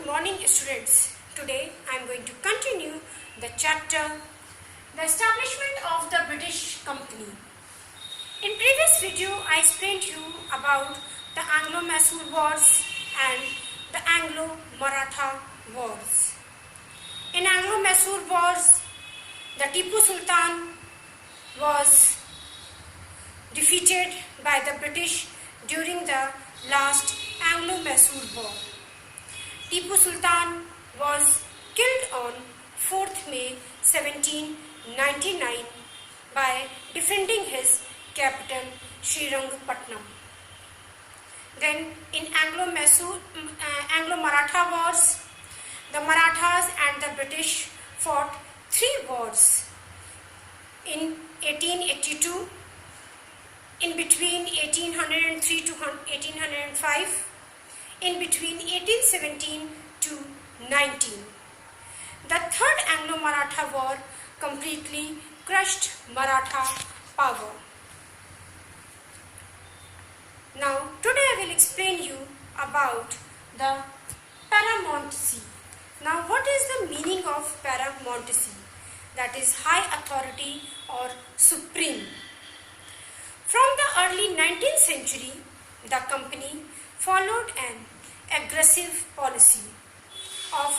Good morning, students. Today I am going to continue the chapter The Establishment of the British Company. In previous video I explained to you about the Anglo-Mysore Wars and the Anglo-Maratha Wars. In Anglo-Mysore Wars, the Tipu Sultan was defeated by the British during the last Anglo-Mysore War. Tipu Sultan was killed on 4th May 1799 by defending his capital Srirangapatnam. Then in Anglo-Maratha Wars, the Marathas and the British fought 3 wars in 1882, in between 1803 to 1805, in between 1817 to 19. The Third Anglo-Maratha War completely crushed Maratha power. Now, today I will explain you about the paramountcy. Now, what is the meaning of paramountcy? That is high authority or supreme. From the early 19th century, the company followed an aggressive policy of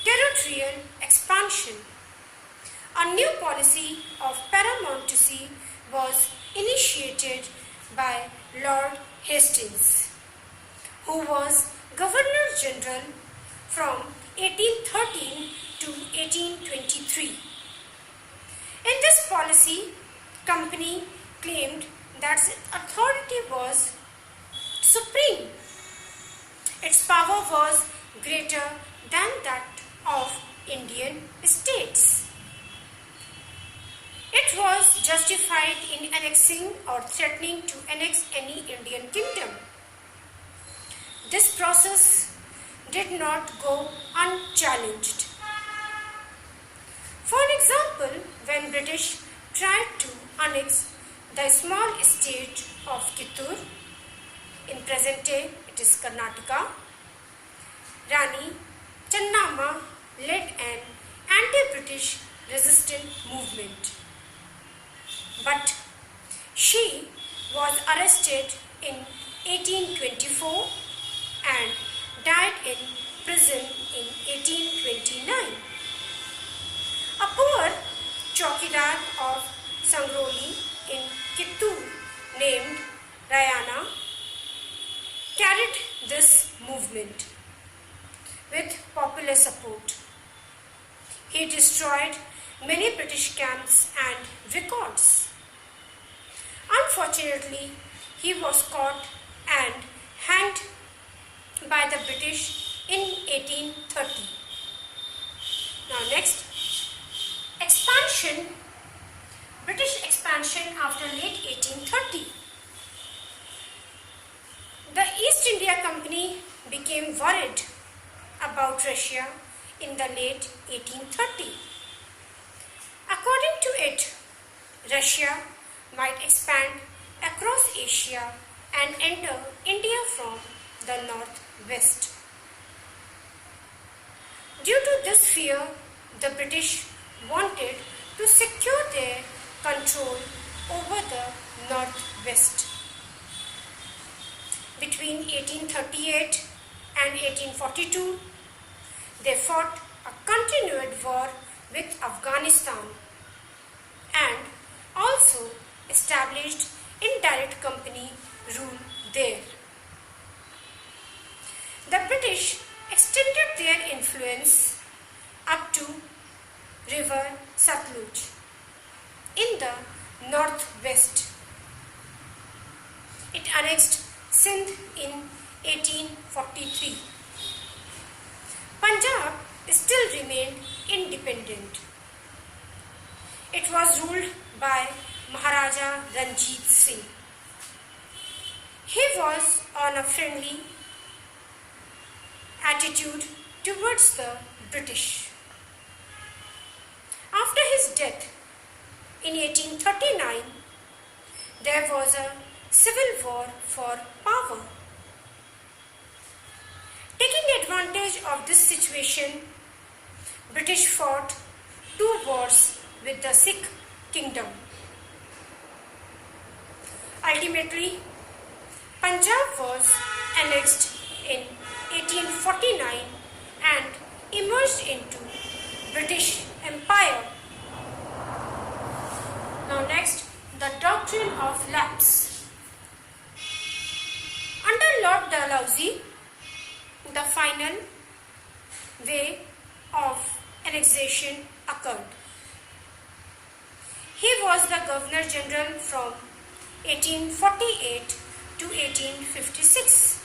territorial expansion. A new policy of paramountcy was initiated by Lord Hastings, who was Governor General from 1813 to 1823. In this policy, company claimed that its authority was supreme. Its power was greater than that of Indian states. It was justified in annexing or threatening to annex any Indian kingdom. This process did not go unchallenged. For example, when British tried to annex the small state of Kittur, in present day it is Karnataka, Rani Channamma led an anti-British resistance movement. But she was arrested in 1824 and died in prison in 1829. A poor chowkidar of Sangroli in Kittur named Rayana carried this movement with popular support. He destroyed many British camps and records. Unfortunately, he was caught and hanged by the British in 1830. Now next, expansion, British expansion after late 1830. The East India Company became worried about Russia in the late 1830. According to it, Russia might expand across Asia and enter India from the northwest. Due to this fear, the British wanted to secure their control over the northwest. Between 1838 and 1842, they fought a continued war with Afghanistan and also established indirect company rule there. The British extended their influence up to river Satluj in the northwest. It annexed Sindh in 1843. Punjab still remained independent. It was ruled by Maharaja Ranjit Singh. He was on a friendly attitude towards the British. After his death in 1839, there was a civil war for power. Taking advantage advantage of this situation, British fought 2 wars with the Sikh kingdom. Ultimately, Punjab was annexed in 1849 and emerged into British Empire. Now next, the doctrine of lapse. Under Lord Dalhousie, the final way of annexation occurred. He was the Governor General from 1848 to 1856.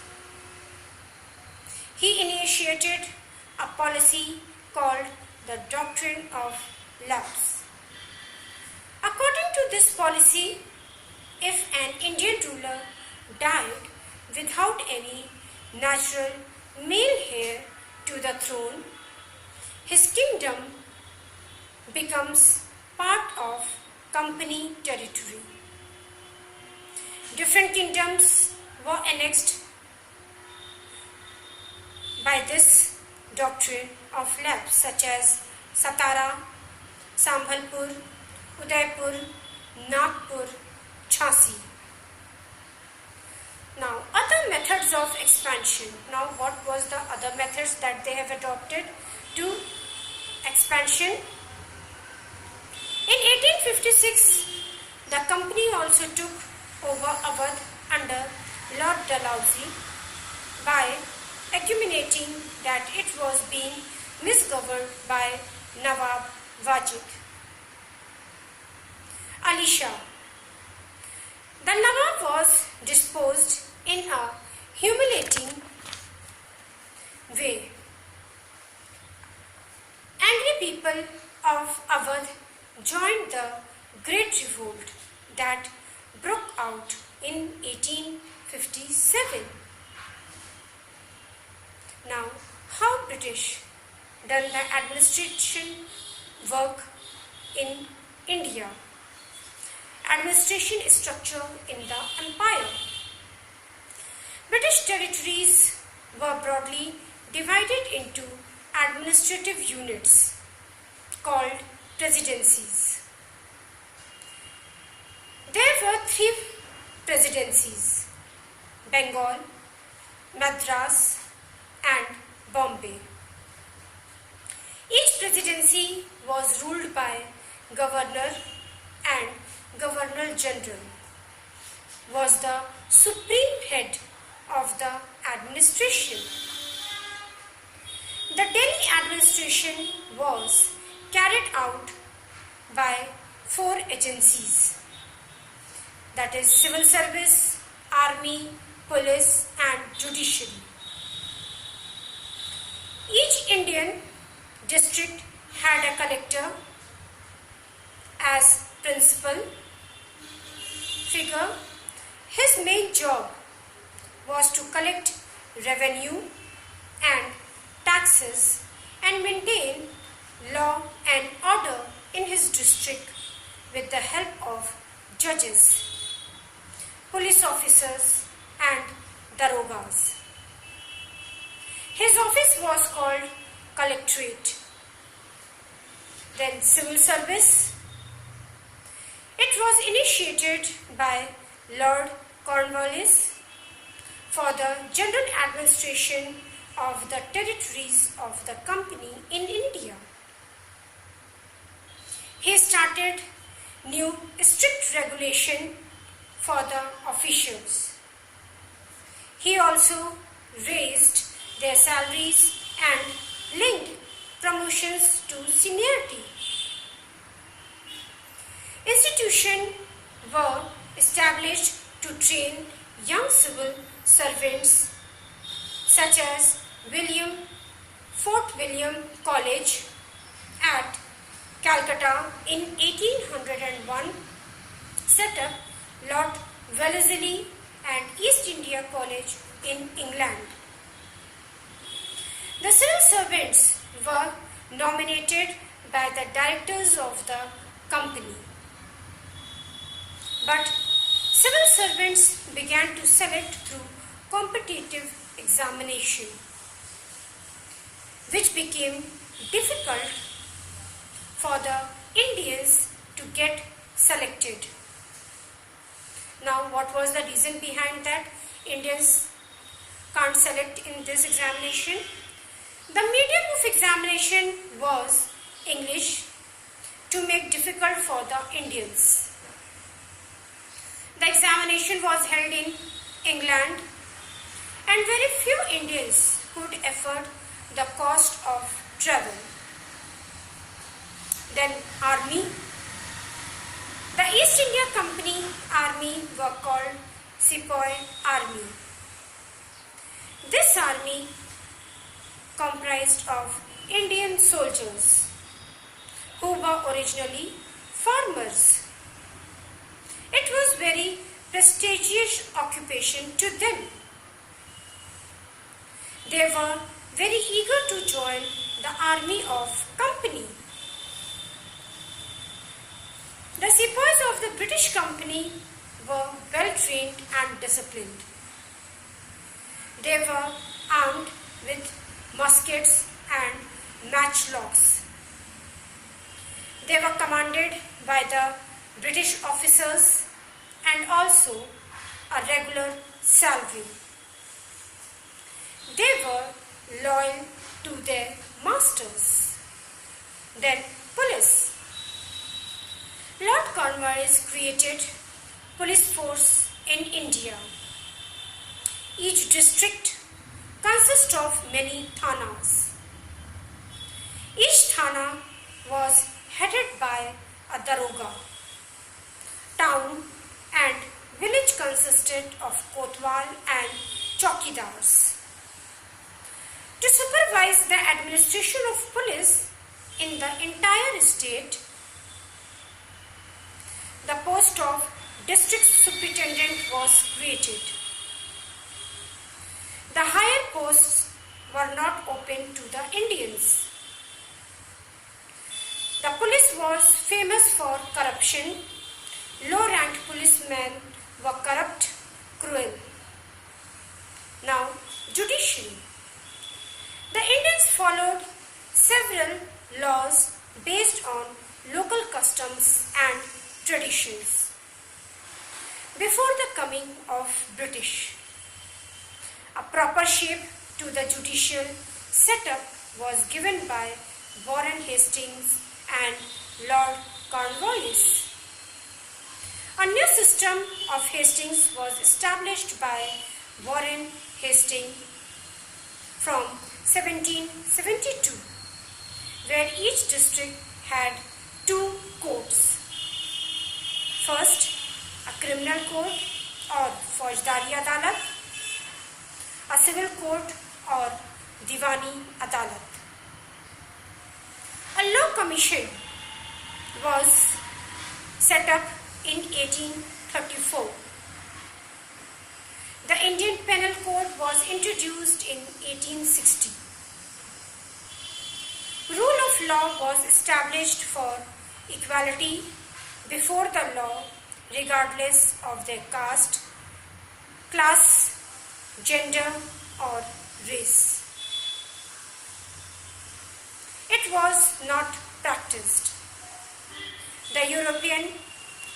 He initiated a policy called the doctrine of lapse. According to this policy, if an Indian ruler died without any natural male heir to the throne, his kingdom becomes part of company territory. Different kingdoms were annexed by this doctrine of lapse, such as Satara, Sambhalpur, Udaipur, Nagpur, Jhansi. Now, other methods of expansion. Now, what was the other methods that they have adopted to expansion? In 1856, the company also took over Awadh under Lord Dalhousie by arguing that it was being misgoverned by Nawab Wajid Ali Shah. The Nawab was disposed in a humiliating way. Angry people of Awadh joined the Great Revolt that broke out in 1857. Now, how British done the administration work in India? Administration structure in the empire. British territories were broadly divided into administrative units called presidencies. There were 3 presidencies: Bengal, Madras and Bombay. Each presidency was ruled by governor, and Governor General was the supreme head of the administration. The Delhi administration was carried out by 4 agencies, that is civil service, army, police and judiciary. Each Indian district had a collector as principal figure. His main job was to collect revenue and taxes and maintain law and order in his district with the help of judges, police officers and darogas. His office was called collectorate. Then civil service. It was initiated by Lord Cornwallis for the general administration of the territories of the company in India. He started new strict regulation for the officials. He also raised their salaries and linked promotions to seniority. Institutions were established to train young civil servants such as Fort William College at Calcutta in 1801, set up Lord Wellesley and East India College in England. The civil servants were nominated by the directors of the company. But civil servants began to select through competitive examination. became difficult for the Indians to get selected. Now, what was the reason behind that Indians can't select in this examination? The medium of examination was English to make difficult for the Indians. The examination was held in England and very few Indians could afford the cost of travel. Then Army. The East India Company Army were called Sepoy Army. This army comprised of Indian soldiers who were originally farmers. It was very prestigious occupation to them. They were very eager to join the army of company. The sepoys of the British Company were well trained and disciplined. They were armed with muskets and matchlocks. They were commanded by the British officers and also a regular salary. They were loyal to their masters. Then police. Lord Cornwallis created police force in India. Each district consists of many thanas. Each thana was headed by a daroga. Town and village consisted of kotwal and chowkidars. To supervise the administration of police in the entire state, the post of district superintendent was created. The higher posts were not open to the Indians. The police was famous for corruption. Low-ranked policemen were corrupt, cruel. Now, judiciary. The Indians followed several laws based on local customs and traditions before the coming of British. A proper shape to the judicial setup was given by Warren Hastings and Lord Cornwallis. A new system of Hastings was established by Warren Hastings from 1772, where each district had 2 courts. First, a criminal court or Faujdari Adalat, a civil court or Diwani Adalat. A law commission was set up in 1834. The Indian Penal Code was introduced in 1860. Rule of law was established for equality before the law regardless of their caste, class, gender or race. It was not practiced. The European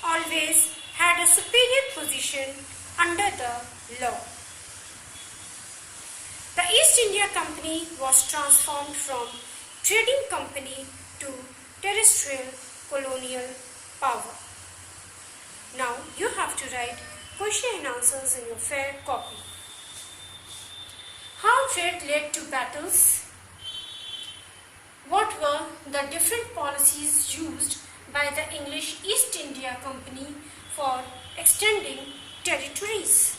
always had a superior position under the law. The East India Company was transformed from trading company to terrestrial colonial power. Now you have to write question and answers in your fair copy. How trade led to battles? What were the different policies used by the English East India Company for extending territories?